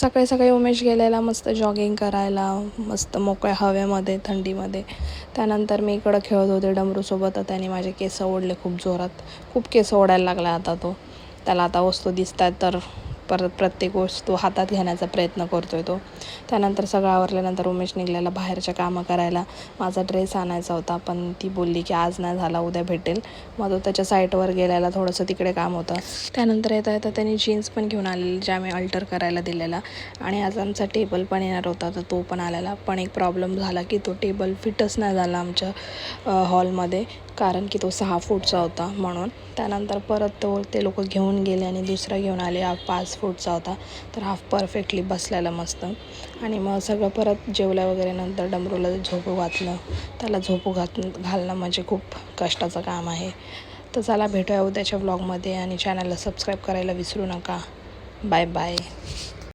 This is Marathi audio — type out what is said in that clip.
सकाळी सकाळी उमेश गेलेला मस्त जॉगिंग करायला, मस्त मोकळ्या हवेमध्ये, थंडीमध्ये. त्यानंतर मी इकडं खेळत होते डमरूसोबत, तर त्याने माझे केस ओढले खूप जोरात. खूप केस ओढायला लागला आता तो. त्याला आता वस्तू दिसत आहेत तर परत प्रत्येक वस्तू हातात घेण्याचा प्रयत्न करतो आहे तो. त्यानंतर सगळं आवरल्यानंतर उमेश निघालेला बाहेरच्या कामं करायला. माझा ड्रेस आणायचा होता, पण ती बोलली की आज नाही झाला, उद्या भेटेल. मग तो त्याच्या साईटवर गेलेला, थोडंसं तिकडे काम होतं. त्यानंतर येता येता त्यांनी जीन्स पण घेऊन आलेली, ज्या मी अल्टर करायला दिलेला. आणि आज आमचा टेबल पण येणार होता, तर तो पण आलेला. पण एक प्रॉब्लेम झाला की तो टेबल फिटच नाही झाला आमच्या हॉलमध्ये, कारण की तो 6 फूटचा होता म्हणून. त्यानंतर परत ते लोक घेऊन गेले आणि दुसरा घेऊन आले, हा 5 फूटचा होता. तर हा परफेक्टली बसलेला मस्त. आणि मग सगळं परत जेवल्या वगैरे नंतर डमरूला झोपू घातलं. त्याला झोपू घालणं म्हणजे खूप कष्टाचं काम आहे. तर चला भेटूया उद्याच्या व्लॉगमध्ये, आणि चॅनलला सबस्क्राईब करायला विसरू नका. Bye bye.